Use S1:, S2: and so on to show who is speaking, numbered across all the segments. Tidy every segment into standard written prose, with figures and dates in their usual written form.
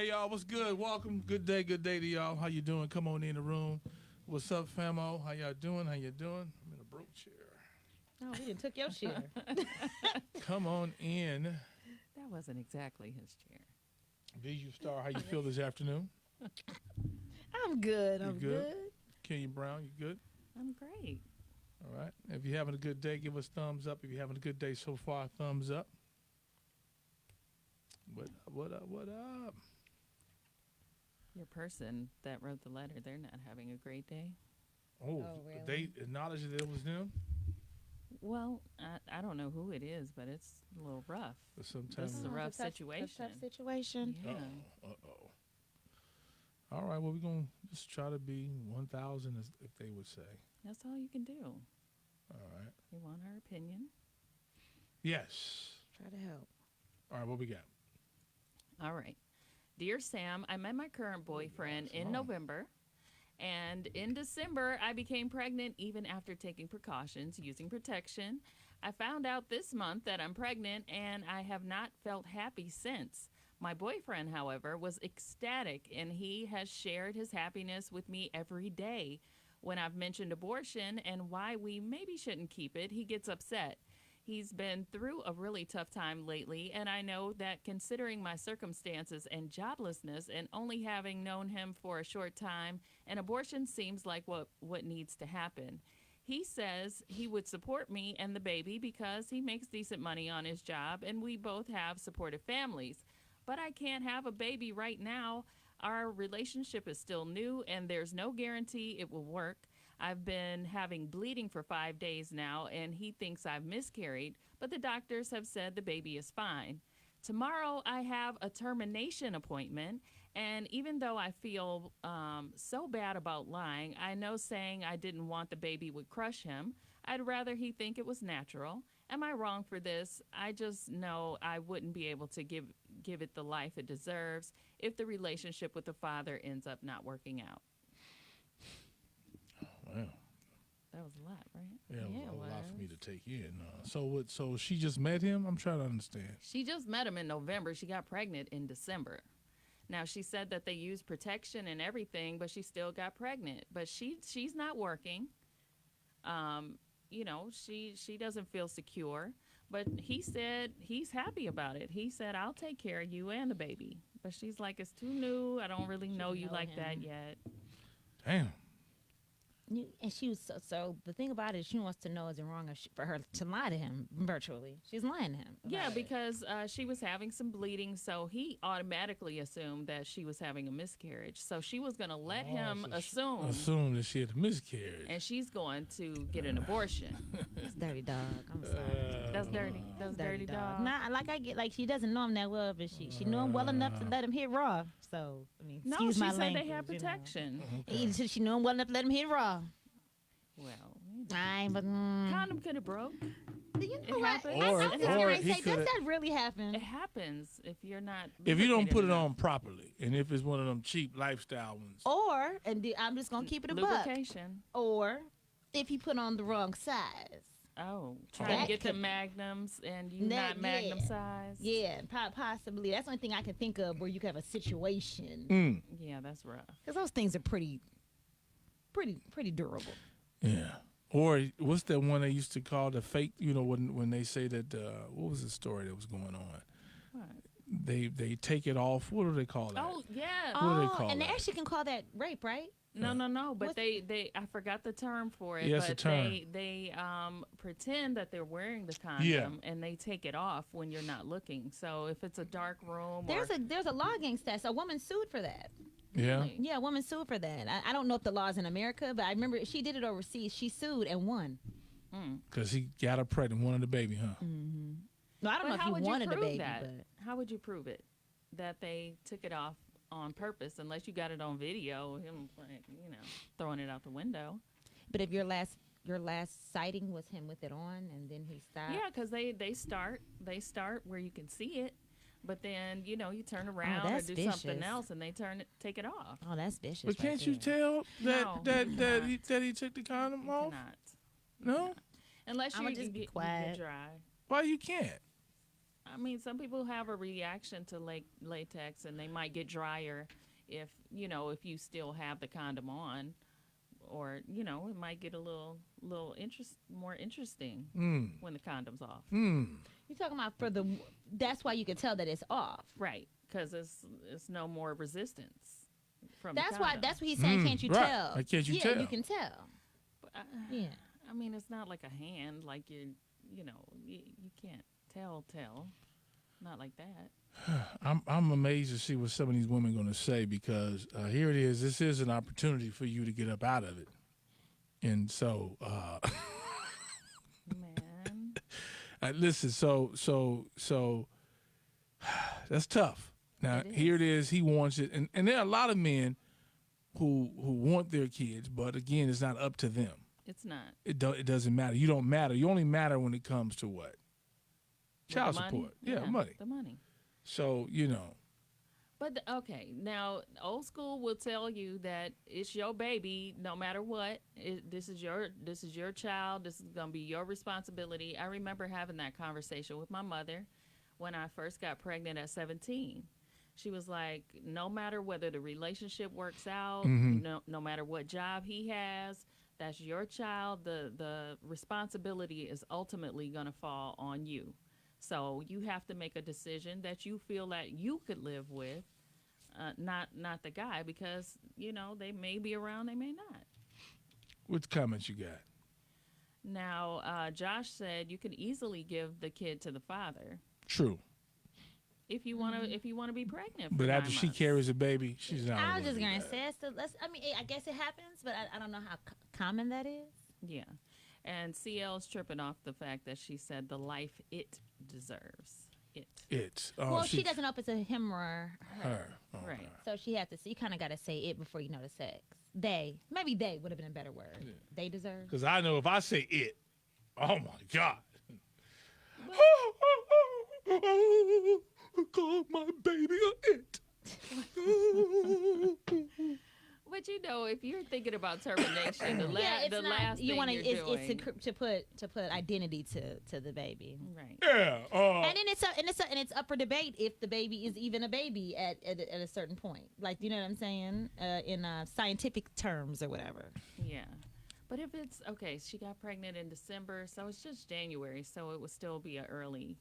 S1: Hey y'all, what's good? Welcome. Good day to y'all. How you doing? Come on in the room. What's up, famo? How y'all doing? How you doing? I'm in a broke chair.
S2: Oh, we done took your chair.
S1: Come on in.
S3: That wasn't exactly his chair.
S1: Bijou Star, how you feel this afternoon?
S2: I'm good.
S1: You
S2: I'm
S1: good?
S2: good.
S1: Kenya Brown, you good?
S3: I'm great.
S1: All right. If you're having a good day, give us thumbs up. If you're having a good day so far, thumbs up. What up?
S3: Your person that wrote the letter, they're not having a great day.
S1: Oh,
S2: really?
S1: they acknowledged that it was them?
S3: Well, I don't know who it is, but it's a little rough.
S1: But sometimes
S3: This is a
S2: Oh,
S3: rough
S2: it's a tough
S3: situation.
S2: situation.
S3: Yeah.
S1: Uh-oh. All right, well, we're going to just try to be 1,000, if they would say.
S3: That's all you can do.
S1: All right.
S3: You want our opinion?
S1: Yes.
S2: Try to help.
S1: All right, what we got?
S3: All right. Dear Sam, I met my current boyfriend in November, and in December, I became pregnant even after taking precautions using protection. I found out this month that I'm pregnant, and I have not felt happy since. My boyfriend, however, was ecstatic, and he has shared his happiness with me every day. When I've mentioned abortion and why we maybe shouldn't keep it, he gets upset. He's been through a really tough time lately, and I know that considering my circumstances and joblessness and only having known him for a short time, an abortion seems like what needs to happen. He says he would support me and the baby because he makes decent money on his job and we both have supportive families. But I can't have a baby right now. Our relationship is still new and there's no guarantee it will work. I've been having bleeding for 5 days now, and he thinks I've miscarried, but the doctors have said the baby is fine. Tomorrow, I have a termination appointment, and even though I feel so bad about lying, I know saying I didn't want the baby would crush him. I'd rather he think it was natural. Am I wrong for this? I just know I wouldn't be able to give it the life it deserves if the relationship with the father ends up not working out.
S1: Wow.
S3: That was a lot, right?
S1: Yeah,
S2: Yeah,
S1: a
S2: it
S1: lot for me
S2: was.
S1: to take in. So she just met him? I'm trying to understand.
S3: She just met him in November. She got pregnant in December. Now, she said that they used protection and everything, but she still got pregnant. But she's not working. She doesn't feel secure. But he said he's happy about it. He said, I'll take care of you and the baby. But she's like, it's too new. I don't really know you like that yet.
S1: Damn.
S2: And she was so the thing about it is she wants to know is it wrong for her to lie to him virtually. She's lying to him.
S3: Yeah,
S2: about it.
S3: because she was having some bleeding, so he automatically assumed that she was having a miscarriage. So she was going to let him
S1: Assume that she had a miscarriage.
S3: and she's going to get an abortion.
S2: It's dirty dog. I'm sorry.
S3: That's dirty. That's dirty dog.
S2: Nah, she doesn't know him that well, but she knew him well enough to let him hit raw. So I mean,
S3: No,
S2: excuse
S3: she
S2: my
S3: said
S2: language.
S3: they have protection.
S2: She knew him well enough to let him hit raw.
S3: Well,
S2: Condom
S3: could have broke.
S2: You know
S3: It
S2: what?
S3: happens.
S2: I was
S1: Or
S2: gonna
S1: he
S2: say, does
S1: coulda-
S2: that really happen?
S3: It happens if you're not.
S1: If you don't
S3: lubricated
S1: put it
S3: enough.
S1: on properly, and if it's one of them cheap lifestyle ones.
S2: I'm just gonna keep it a buck.
S3: lubrication.
S2: Or if you put on the wrong size.
S3: Oh, trying
S2: That
S3: to get the
S2: could-
S3: magnums and you
S2: That-
S3: not magnum
S2: yeah.
S3: size.
S2: Yeah, possibly. That's the only thing I can think of where you could have a situation.
S1: Mm.
S3: Yeah, that's rough.
S2: Because those things are pretty durable.
S1: Yeah. Or what's that one they used to call the fake? When they say that what was the story that was going on?
S3: What?
S1: They take it off. What do they call that?
S3: Oh yeah.
S1: What do they call
S2: and they
S1: that?
S2: actually can call that rape, right?
S3: No. But
S2: What's-
S3: they I forgot the term for it.
S1: Yeah, it's a
S3: but
S1: term.
S3: they pretend that they're wearing the condom
S1: Yeah.
S3: and they take it off when you're not looking. So if it's a dark room,
S2: There's a law against that. So a woman sued for that.
S1: Yeah.
S3: Really?
S2: Yeah, a woman sued for that. I don't know if the law's in America, but I remember she did it overseas. She sued and won.
S1: Because he got her pregnant, wanted the baby, huh?
S2: No, I don't know
S3: But how
S2: if
S3: would
S2: he
S3: you
S2: wanted a
S3: prove
S2: baby,
S3: that?
S2: but
S3: How would you prove it that they took it off on purpose? Unless you got it on video, him like, throwing it out the window.
S2: if your last sighting was him with it on and then he stopped.
S3: Yeah, because they start where you can see it, but then you turn around or
S2: that's
S3: do
S2: vicious.
S3: something else and they take it off.
S2: Oh, that's vicious.
S1: But
S2: right
S1: can't you
S2: there.
S1: tell
S3: No,
S1: that
S3: you
S1: that
S3: cannot.
S1: that he took the condom
S3: You
S1: off?
S3: cannot.
S1: No.
S3: Unless
S2: I'ma
S3: you
S2: just be
S3: get
S2: quiet.
S3: dry.
S1: Why you can't?
S3: I mean, some people have a reaction to latex, and they might get drier if if you still have the condom on, or it might get a little more interesting when the condom's off.
S2: You talking about that's why you can tell that it's off.
S3: Right, because it's no more resistance from
S2: That's
S3: the
S2: why.
S3: condom.
S2: That's what he's saying. Can't you
S1: right.
S2: tell?
S1: Like, can't you
S2: yeah,
S1: tell?
S2: you can tell.
S3: But,
S2: Yeah.
S3: I mean, it's not like a hand, like you can't tell. Not like that.
S1: I'm amazed to see what some of these women are going to say, because here it is. This is an opportunity for you to get up out of it. And so,
S3: Man.
S1: listen, so that's tough. Now,
S3: It is.
S1: here it is. He wants it. And there are a lot of men who want their kids, but again, it's not up to them.
S3: It's not.
S1: It doesn't matter. You don't matter. You only matter when it comes to what? Child
S3: The money?
S1: support. Yeah, money.
S3: The money.
S1: So,
S3: But okay, now old school will tell you that it's your baby, no matter what. This is your child. This is gonna be your responsibility. I remember having that conversation with my mother when I first got pregnant at 17. She was like, no matter whether the relationship works out, no matter what job he has, that's your child. The responsibility is ultimately gonna fall on you. So you have to make a decision that you feel that you could live with. Not the guy, because they may be around, they may not.
S1: what comments you got?
S3: Now, Josh said you can easily give the kid to the father
S1: True.
S3: if you want to be pregnant. For
S1: But
S3: 9
S1: after she
S3: months.
S1: carries a baby, she's not.
S2: I was
S1: gonna
S2: just
S1: do
S2: gonna
S1: that.
S2: say, I mean, I guess it happens, but I don't know how common that is.
S3: Yeah, and CL's tripping off the fact that she said the life it deserves. It.
S1: Oh,
S2: Well, she doesn't know if it's a him or her.
S1: her. Oh,
S3: Right.
S1: her.
S2: So she has to. You kind of got to say it before you know the sex. Maybe they would have been a better word.
S1: Yeah.
S2: They deserve.
S1: Because I know if I say it, oh my God. Call my baby a it.
S3: But if you're thinking about termination, the
S2: not,
S3: last
S2: you
S3: thing
S2: want
S3: you're
S2: it's
S3: doing,
S2: to put identity to the baby.
S3: right?
S1: Yeah.
S2: And then it's up for debate if the baby is even a baby at a certain point. Like, you know what I'm saying? In scientific terms or whatever.
S3: Yeah. But if it's okay, she got pregnant in December, so it's just January, so it would still be an early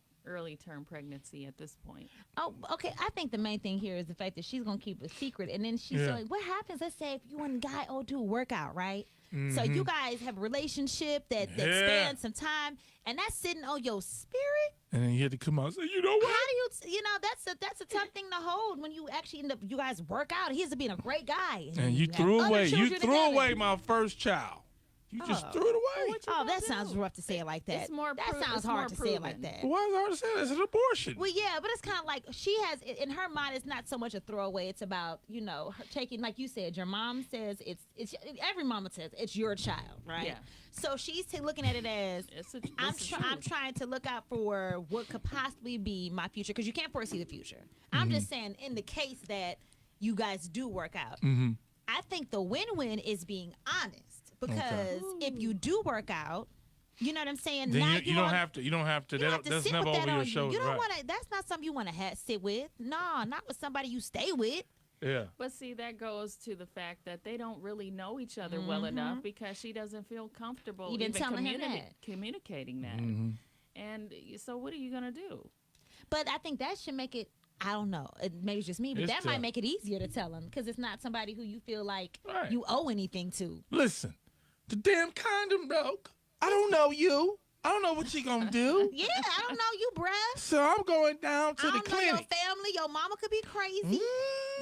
S3: term pregnancy at this point.
S2: Oh, okay. I think the main thing here is the fact that she's gonna keep a secret, and then she's like, "What happens? Let's say if you and a guy do a workout, right? So you guys have a relationship that spans some time, and that's sitting on your spirit.
S1: And then you had to come out and say, you know what?
S2: How do you that's a tough thing to hold when you actually end up, you guys work out. He ends up being a great guy,
S1: And you
S2: have
S1: threw
S2: other
S1: away. You
S2: children
S1: threw
S2: together.
S1: away my first child. You just threw it away.
S2: Oh, that sounds rough to say it like that.
S3: It's more
S2: that sounds
S3: it's
S2: hard
S3: more
S2: to say it like
S3: proven.
S2: that.
S1: Why is it hard to say that? It's an abortion.
S2: Well, yeah, but it's kind of like she has in her mind. It's not so much a throwaway. It's about her taking, like you said. Your mom says it's every mama says it's your child, right?
S3: Yeah.
S2: So she's looking at it as I'm trying to look out for what could possibly be my future, because you can't foresee the future. I'm just saying, in the case that you guys do work out, I think the win-win is being honest. Because if you do work out, you know what I'm saying.
S1: Then
S2: now
S1: you don't have to. You don't have to.
S2: you don't have to
S1: That's
S2: sit
S1: never
S2: with that
S1: over
S2: on
S1: your
S2: you.
S1: shoulders.
S2: You don't
S1: Right.
S2: want to. That's not something you want to sit with. No, not with somebody you stay with.
S1: Yeah.
S3: But see, that goes to the fact that they don't really know each other well enough, because she doesn't feel comfortable
S2: Even telling him that.
S3: communicating that. And so what are you going to do?
S2: But I think that should make it. I don't know. Maybe it's just me, but
S1: It's
S2: that
S1: tough.
S2: might make it easier to tell him, because it's not somebody who you feel like
S1: Right.
S2: you owe anything to.
S1: Listen, the damn condom broke. I don't know you. I don't know what you gonna do.
S2: Yeah, I don't know you, bruh.
S1: So I'm going down to
S2: I
S1: the
S2: don't know your
S1: clinic.
S2: family. Your mama could be crazy.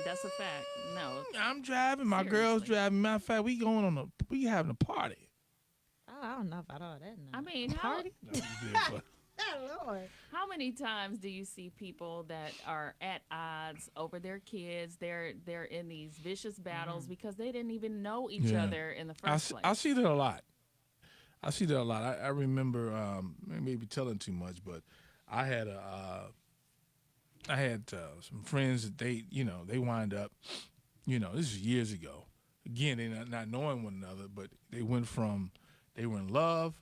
S3: That's a fact. No.
S1: I'm driving. My girl's
S3: Seriously.
S1: driving. Matter of fact, we having a party.
S2: Oh, I don't know about all that. No.
S3: I mean, how,
S1: No, we did, but-
S2: Oh, Lord.
S3: how many times do you see people that are at odds over their kids? They're in these vicious battles because they didn't even know each
S1: Yeah.
S3: other in the first place.
S1: I see that a lot. I remember, maybe telling too much, but I had some friends that they wind up, this is years ago. Again, they not knowing one another, but they went from they were in love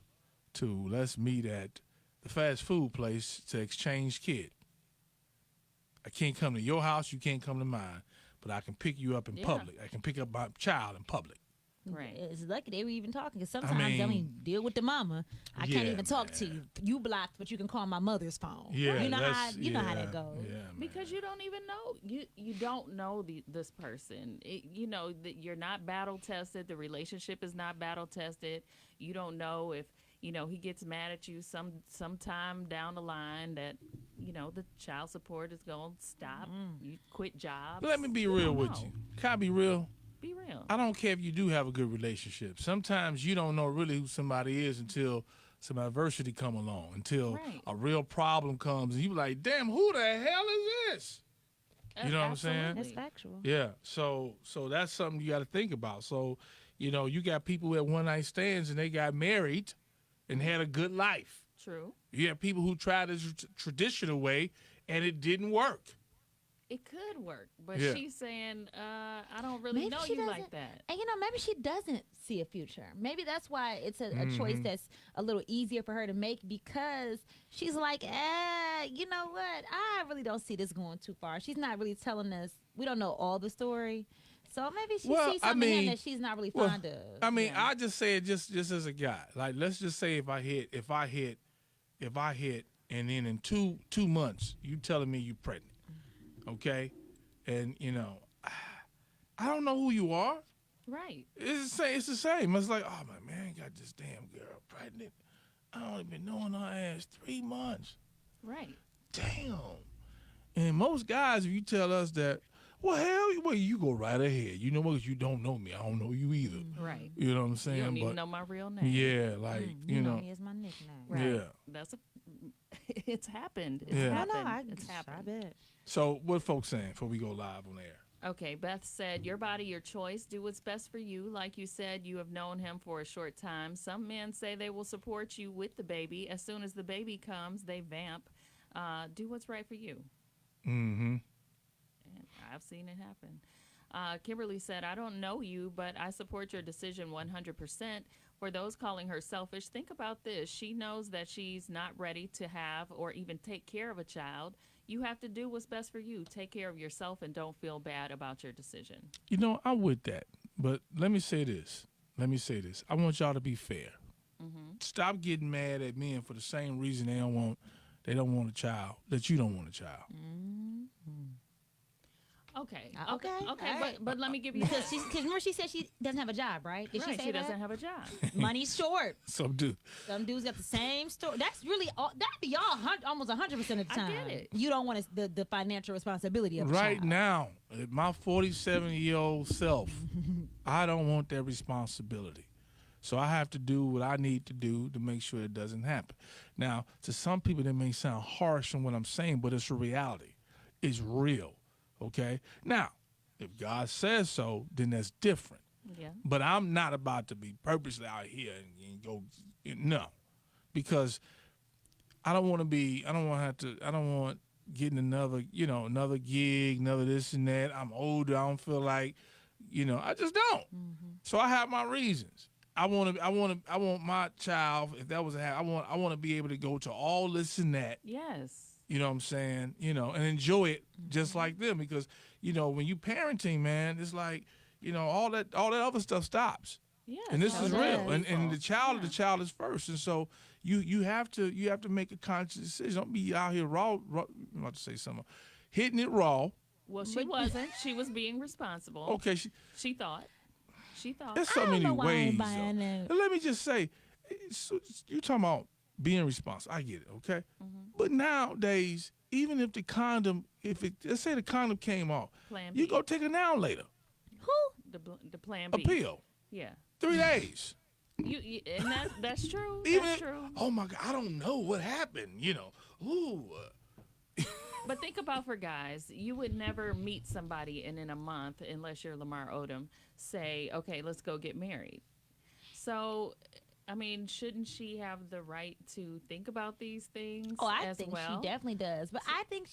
S1: to let's meet at the fast food place to exchange kid. I can't come to your house. You can't come to mine. But I can pick you up in public. I can pick up my child in public.
S2: Right. It's lucky they were even talking because sometimes they don't even deal with the mama. I can't even talk to you. You blocked, but you can call my mother's phone.
S1: Yeah,
S2: you know how that goes.
S1: Yeah,
S3: because you don't even know you don't know this person. You're not battle tested. The relationship is not battle tested. You don't know if he gets mad at you sometime down the line that the child support is gonna stop. You quit jobs.
S1: Let me be real with you. Can I be real?
S3: Be real.
S1: I don't care if you do have a good relationship. Sometimes you don't know really who somebody is until some adversity come along, until a real problem comes, and you like, damn, who the hell is this? You know what I'm saying?
S2: That's factual.
S1: Yeah. So that's something you got to think about. So, you got people who had one night stands and they got married and had a good life.
S3: True.
S1: You have people who tried the traditional way and it didn't work.
S3: It could work, but she's saying, I don't really know you like that.
S2: And, maybe she doesn't see a future. Maybe that's why it's a choice that's a little easier for her to make because she's like, you know what? I really don't see this going too far. She's not really telling us. We don't know all the story. So maybe she sees something in him that she's not really fond of.
S1: I mean, I just say it just as a guy. Like, let's just say if I hit, and then in two months, you telling me you pregnant. Okay, and I don't know who you are.
S3: Right.
S1: It's the same. It's like, oh my man, got this damn girl pregnant. I only been knowing her ass 3 months.
S3: Right.
S1: Damn. And most guys, if you tell us that, well, you go right ahead. You know what? 'Cause you don't know me. I don't know you either.
S3: Right.
S1: You know what I'm saying?
S3: You don't even know my real name.
S1: Yeah, like
S2: you know, here's my nickname.
S3: Right.
S1: Yeah.
S3: It's happened. It's happened. It's happened.
S2: I bet.
S1: So what folks saying before we go live on air?
S3: Okay, Beth said, your body, your choice. Do what's best for you. Like you said, you have known him for a short time. Some men say they will support you with the baby. As soon as the baby comes, they vamp. Do what's right for you.
S1: Mm-hmm.
S3: And I've seen it happen. Kimberly said, I don't know you, but I support your decision 100%. For those calling her selfish, think about this. She knows that she's not ready to have or even take care of a child. You have to do what's best for you. Take care of yourself and don't feel bad about your decision.
S1: I'm with that. But let me say this. I want y'all to be fair.
S3: Mm-hmm.
S1: Stop getting mad at men for the same reason they don't want a child, that you don't want a child.
S2: Mm-hmm.
S3: Okay.
S2: Right.
S3: But let me give you
S2: because remember she said she doesn't have a job, right? Did she say
S3: she
S2: that?
S3: doesn't have a job.
S2: Money's short.
S1: Some do.
S2: Some dudes got the same story. That's really all. That be y'all almost 100% of the time.
S3: I get it.
S2: You don't want the financial responsibility of a
S1: Right
S2: child.
S1: now, my 47-year-old self, I don't want that responsibility. So I have to do what I need to do to make sure it doesn't happen. Now, to some people, that may sound harsh in what I'm saying, but it's a reality. It's real. Okay? Now, if God says so, then that's different.
S3: Yeah.
S1: But I'm not about to be purposely out here and go, no. Because I don't want getting another gig, another this and that. I'm older. I don't feel like, I just don't.
S2: Mm-hmm.
S1: So I have my reasons. I want my child, if that was I want to be able to go to all this and that.
S3: Yes.
S1: You know what I'm saying? And enjoy it just like them, because when you parenting, man, it's like, all that other stuff stops.
S3: Yeah.
S1: And this is real.
S3: Does.
S1: And the child is first. And so you have to make a conscious decision. Don't be out here raw I'm about to say something. Hitting it raw.
S3: Well, she wasn't. She was being responsible.
S1: Okay,
S3: she thought.
S1: There's so many ways. Let me just say, you talking about being responsible. I get it, okay?
S3: Mm-hmm.
S1: But nowadays, even if the condom, let's say the condom came off,
S3: Plan B.
S1: you go take it down later.
S3: Who? The plan B.
S1: A pill.
S3: Yeah.
S1: 3 days.
S3: And that's true.
S1: Even
S3: true.
S1: Oh my God, I don't know what happened. Ooh.
S3: But think about for guys, you would never meet somebody and in a month, unless you're Lamar Odom, say, okay, let's go get married. So, I mean, shouldn't she have the right to think about these things
S2: I think she definitely does. But I think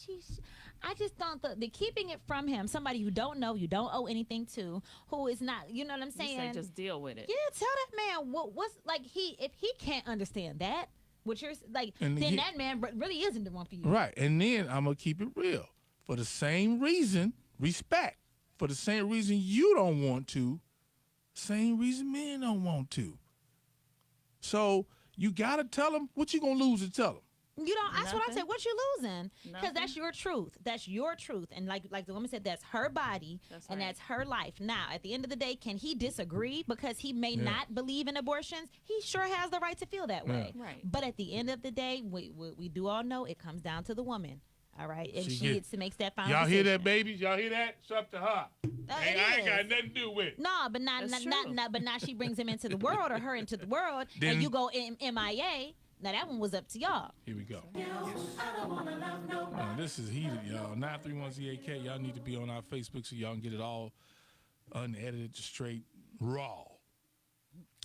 S2: I just don't, the keeping it from him, somebody you don't know, you don't owe anything to, who is not, you know what I'm saying?
S3: You say just deal with it.
S2: Yeah, tell that man what's, like, if he can't understand that, which you're, like, then that man really isn't the one for you.
S1: Right. And then I'm going to keep it real. for the same reason, respect, for the same reason you don't want to, same reason men don't want to. So you got to tell them what you going to lose to tell them.
S2: You know, that's what I
S3: Nothing.
S2: said. What you losing? Because that's your truth. That's your truth. And like the woman said, that's her body and
S3: right.
S2: that's her life. Now, at the end of the day, can he disagree because he may not believe in abortions? He sure has the right to feel that way.
S3: Right.
S2: But at the end of the day, we do all know it comes down to the woman. All right, and she makes that final
S1: Y'all
S2: decision.
S1: hear that, babies? Y'all hear that? It's up to her. I ain't got nothing to do with it.
S2: No, but now she brings him into the world or her into the world,
S1: Then,
S2: and you go MIA. Now that one was up to y'all.
S1: Here we go. This is heated, y'all. 931ZAK. Y'all need to be on our Facebook so y'all can get it all unedited, straight, raw.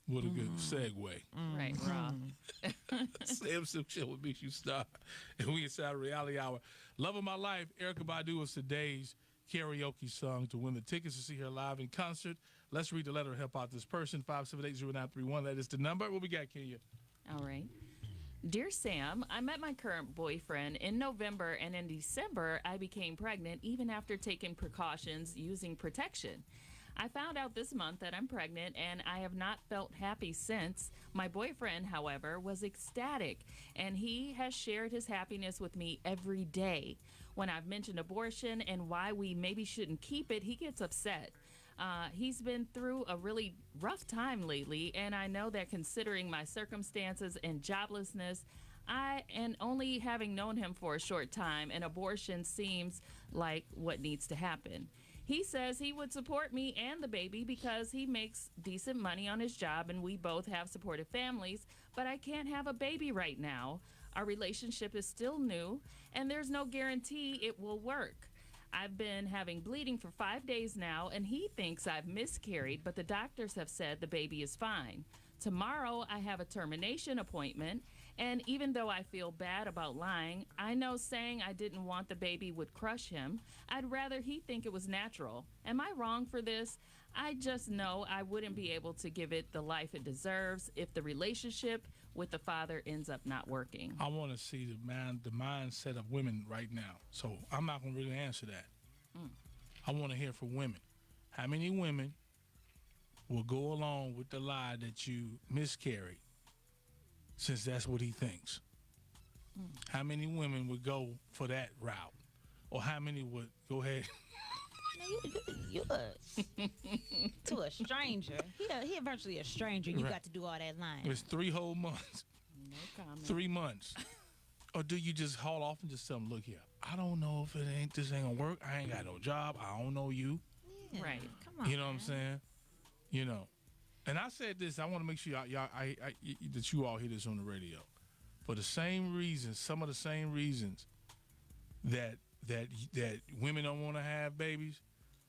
S1: What a good segue.
S3: Right, raw.
S1: Sam Sim Show with Bijou Star. And we inside Reality Hour. Love of My Life, Erykah Badu is today's karaoke song. To win the tickets to see her live in concert, let's read the letter and help out this person. 5780931. That is the number. What we got, Kenya?
S3: All right. Dear Sam, I met my current boyfriend in November, and in December, I became pregnant even after taking precautions using protection. I found out this month that I'm pregnant, and I have not felt happy since. My boyfriend, however, was ecstatic, and he has shared his happiness with me every day. When I've mentioned abortion and why we maybe shouldn't keep it, he gets upset. He's been through a really rough time lately, and I know that considering my circumstances and joblessness, and only having known him for a short time, an abortion seems like what needs to happen. He says he would support me and the baby because he makes decent money on his job and we both have supportive families, but I can't have a baby right now. Our relationship is still new, and there's no guarantee it will work. I've been having bleeding for 5 days now, and he thinks I've miscarried, but the doctors have said the baby is fine. Tomorrow, I have a termination appointment, and even though I feel bad about lying, I know saying I didn't want the baby would crush him. I'd rather he think it was natural. Am I wrong for this? I just know I wouldn't be able to give it the life it deserves if the relationship with the father ends up not working.
S1: I want to see the mindset of women right now. So I'm not going to really answer that. I want to hear from women. How many women will go along with the lie that you miscarried since that's what he thinks? How many women would go for that route? Or how many would go ahead?
S2: You to a stranger. He virtually a stranger. You got to do all that lying.
S1: It's 3 whole months.
S3: No comment.
S1: 3 months. Or do you just haul off and just tell them, look here, I don't know if this ain't gonna work. I ain't got no job. I don't know you.
S2: Yeah,
S3: Right.
S2: Come on.
S1: You know what I'm saying? You know. And I said this, I want to make sure that you all hear this on the radio. For the same reasons, some of the same reasons that women don't want to have babies,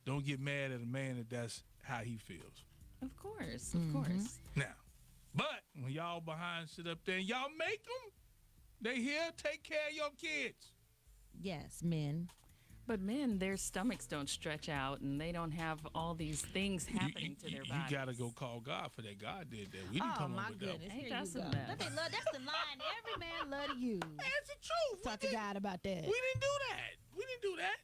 S1: don't get mad at a man that's how he feels.
S3: Of course, of course.
S1: Now, but when y'all behind sit up there and y'all make them, they here, take care of your kids.
S2: Yes, men.
S3: But men, their stomachs don't stretch out, and they don't have all these things happening to their bodies.
S1: You got to go call God for that. God did that. We didn't come up with that.
S2: Goodness.
S3: Ain't
S2: Here
S3: that
S2: you
S3: some
S2: go.
S3: mess?
S2: That's the line every man love to use.
S1: That's the truth.
S2: Talk to God about that.
S1: We didn't do that. We didn't do that.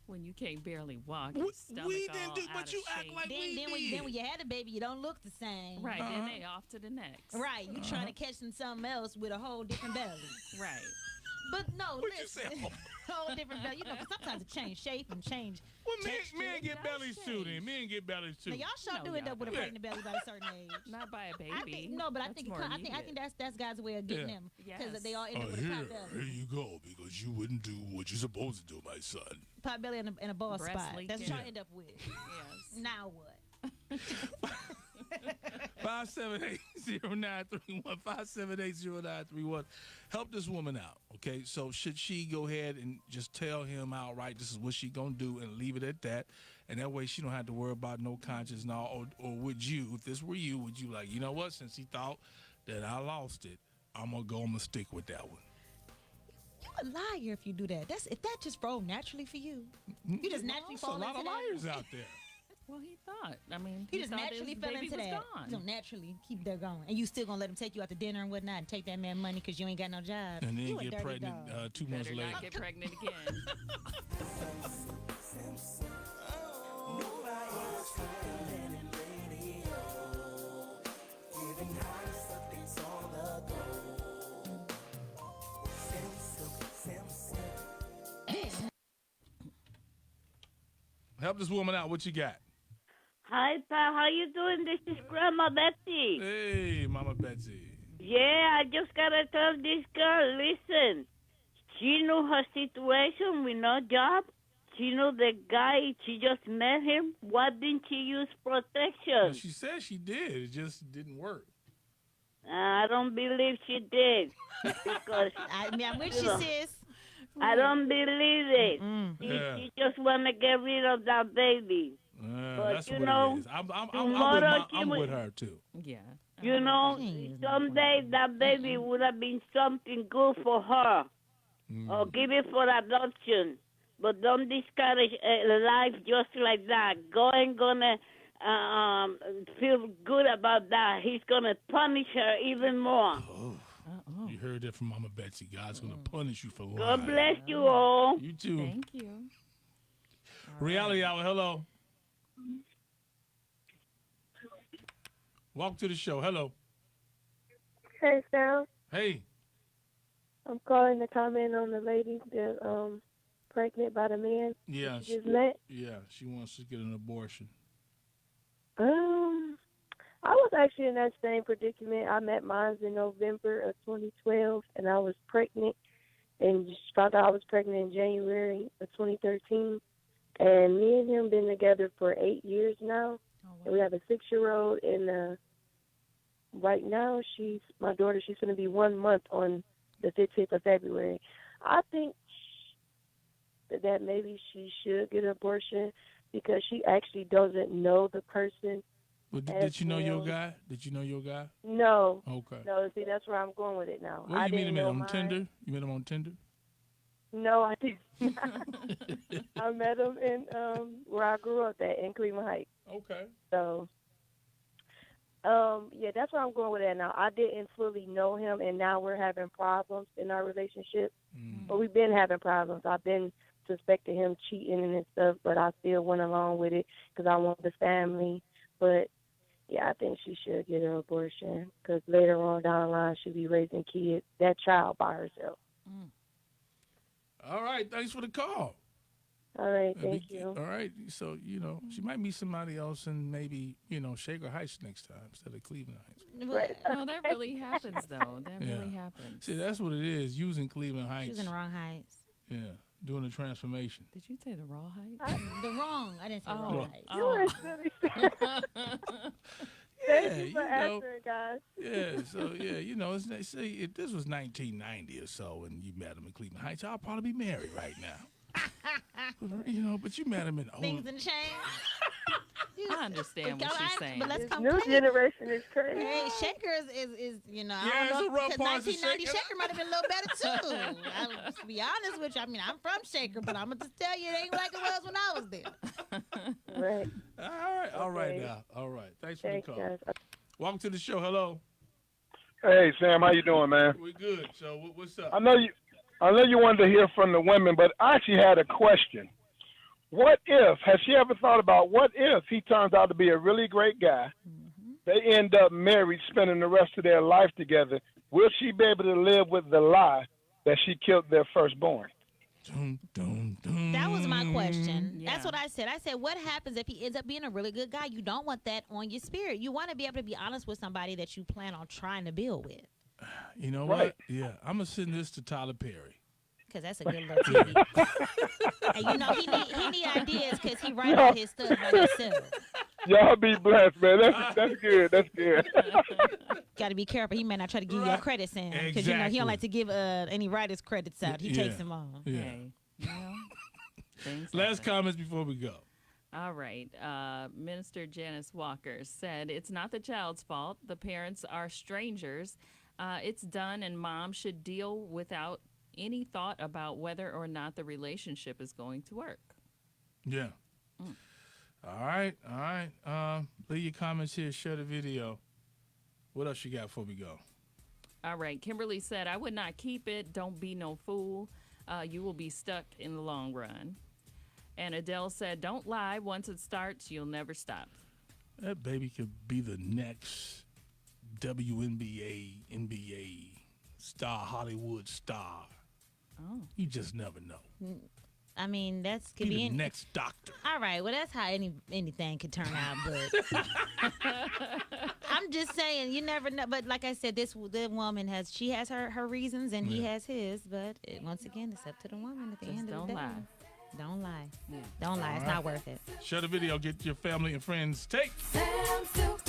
S3: When you can't barely walk, your stomach
S1: We
S3: all
S1: didn't do,
S3: out
S1: but
S3: of
S1: you act
S3: shape.
S1: like we
S2: Then
S1: did.
S2: when you had a baby, you don't look the same.
S3: Right, then they off to the next.
S2: Right. You trying to catch something else with a whole different belly.
S3: Right.
S2: But no,
S1: What you
S2: listen.
S1: say?
S2: Whole different belly. You know, 'cause sometimes it change shape and change.
S1: Well, men
S2: texture.
S1: get bellies too. Then men get bellies too.
S2: Now y'all sure
S3: No,
S2: do end
S3: y'all
S2: up with a
S3: don't.
S2: pregnant belly by a certain age.
S3: Not by a baby.
S2: I think no, but I think that's God's way of getting
S1: Yeah.
S2: them because
S3: Yes.
S2: they all end up with a pot belly,
S1: you go, because you wouldn't do what you're supposed to do, my son.
S2: pot belly and a ball
S3: Breast
S2: spot. That's what y'all
S3: leaking.
S2: end up with.
S3: Yes.
S2: Now what?
S1: 578-0931, 578-0931. Help this woman out, okay? So should she go ahead and just tell him outright this is what she gonna do and leave it at that? And that way she don't have to worry about no conscience and all. Or would you, if this were you, would you like, you know what, since he thought that I lost it, I'm gonna stick with that one.
S2: You a liar if you do that. If that just rolled naturally for you. You just naturally
S1: There's a
S2: fall
S1: lot
S2: into
S1: of
S2: that.
S1: liars out there.
S3: Well, he thought. I mean,
S2: He just
S3: thought
S2: naturally
S3: his
S2: fell
S3: baby
S2: into
S3: was
S2: that.
S3: gone.
S2: So naturally keep that going, and you still gonna let him take you out to dinner and whatnot, and take that man money because you ain't got no job.
S1: And then
S2: You a
S1: get
S2: dirty
S1: pregnant
S2: dog.
S1: 2 months
S3: Better
S1: later.
S3: not get pregnant again.
S1: Help this woman out. What you got?
S4: Hi, pal. How you doing? This is Grandma Betsy.
S1: Hey, Mama Betsy.
S4: Yeah, I just gotta tell this girl, listen. She knew her situation with no job. She knew the guy. She just met him. Why didn't she use
S1: Well,
S4: protection?
S1: she said she did. It just didn't work.
S4: I don't believe she did. Because
S2: I mean, I'm with
S4: You
S2: you,
S4: know.
S2: sis.
S4: I don't believe it.
S1: Yeah.
S4: She just want to get rid of that baby. But
S1: That's
S4: you
S1: what
S4: know,
S1: it is.
S4: tomorrow she
S1: I'm
S4: will-
S1: with her, too.
S3: Yeah.
S4: You know,
S2: Jeez.
S4: someday that baby would have been something good for her. Or give it for adoption. But don't discourage a life just like that. God ain't gonna feel good about that. He's gonna punish her even more.
S1: You heard that from Mama Betsy. God's going to punish you for lying.
S4: God bless you all.
S1: You too.
S3: Thank you.
S1: Reality Hour, hello. Welcome to the show. Hello.
S5: Hey, Sam.
S1: Hey.
S5: I'm calling to comment on the lady that pregnant by the man
S1: Yeah,
S5: she just met.
S1: yeah, she wants to get an abortion.
S5: I was actually in that same predicament. I met mine in November of 2012, and I was pregnant, and just found out I was pregnant in January of 2013. And me and him been together for 8 years now, and we have a 6-year-old. And right now, my daughter. She's going to be 1 month on the 15th of February. I think that maybe she should get an abortion because she actually doesn't know the person.
S1: But
S5: as
S1: did you know your
S5: well.
S1: guy? Did you know your guy?
S5: No.
S1: Okay.
S5: No, see, that's where I'm going with it now.
S1: Where
S5: I
S1: you meet
S5: didn't
S1: him
S5: know
S1: at? On
S5: mine.
S1: Tinder? You met him on Tinder?
S5: No, I didn't. I met him in where I grew up at, in Cleveland Heights.
S1: Okay.
S5: So, yeah, that's where I'm going with that now. I didn't fully know him, and now we're having problems in our relationship. But we've been having problems. I've been suspecting him cheating and stuff, but I still went along with it because I want the family. But, yeah, I think she should get an abortion because later on down the line she'll be raising kids, that child by herself.
S1: All right. Thanks for the call.
S5: All right, thank you.
S1: All right. So, she might meet somebody else and maybe, Shaker Heights next time instead of Cleveland Heights.
S5: Right.
S3: No, that really happens, though. That
S1: Yeah.
S3: really happens.
S1: See, that's what it is, using Cleveland Heights.
S2: She was in the wrong heights.
S1: Yeah, doing the transformation.
S3: Did you say the raw height?
S2: The wrong. I didn't say wrong heights.
S5: You are silly. Thank you for answering, guys.
S1: Yeah, so, say if this was 1990 or so and you met him in Cleveland Heights, I'll probably be married right now. But you met him in
S2: Things in the change.
S3: I understand what she's saying.
S2: But let's
S5: This
S2: come
S5: new
S2: clean.
S5: generation is crazy.
S2: Hey, Shaker is I
S1: Yeah, it's
S2: don't
S1: a
S2: know,
S1: rough
S2: because
S1: part to
S2: 1990
S1: Shaker.
S2: Shaker might have been a little better too. To be honest with you, I mean, I'm from Shaker, but I'm gonna just tell you, it ain't like it was when I was there.
S5: Right.
S1: All right
S5: Okay.
S1: now. All right. Thanks for
S5: Thanks,
S1: the call.
S5: guys.
S1: Welcome to the show. Hello.
S6: Hey Sam, how you doing, man?
S1: We're good. So what's up?
S6: I know you wanted to hear from the women, but I actually had a question. Has she ever thought about what if he turns out to be a really great guy? They end up married, spending the rest of their life together. Will she be able to live with the lie that she killed their firstborn?
S1: Dun, dun, dun.
S2: That was my question.
S3: Yeah.
S2: That's what I said. I said, what happens if he ends up being a really good guy? You don't want that on your spirit. You want to be able to be honest with somebody that you plan on trying to build with.
S1: You know
S6: Right.
S1: what? Yeah, I'm gonna send this to Tyler Perry.
S2: Because that's a good little TV. And he need ideas because he write all his stuff by himself.
S6: Y'all be blessed, man. That's good. That's good.
S2: Got to be careful. He may not try to give you a credit, Sam. Because he
S1: Exactly.
S2: don't like to give any writers credits out. He
S1: Yeah.
S2: takes them all.
S1: Yeah.
S3: Hey, things
S1: Last
S3: happen.
S1: comments before we go.
S3: All right. Minister Janice Walker said it's not the child's fault. The parents are strangers. It's done, and mom should deal without any thought about whether or not the relationship is going to work.
S1: Yeah. All right. Leave your comments here. Share the video. What else you got before we go?
S3: All right. Kimberly said, I would not keep it. Don't be no fool. You will be stuck in the long run. And Adele said, don't lie. Once it starts, you'll never stop.
S1: That baby could be the next WNBA, NBA star, Hollywood star.
S2: Oh.
S1: You just never know.
S2: I mean, that's could
S1: Be
S2: be
S1: the next doctor.
S2: All right, well, that's how anything could turn out, but I'm just saying, you never know. But like I said, the woman has her reasons, and he has his. But once again, it's up to the woman at the end of the day. Don't lie.
S3: Yeah.
S2: Don't lie. It's not worth it.
S1: Share the video. Get your family and friends. Take.
S7: Sam, Sylk,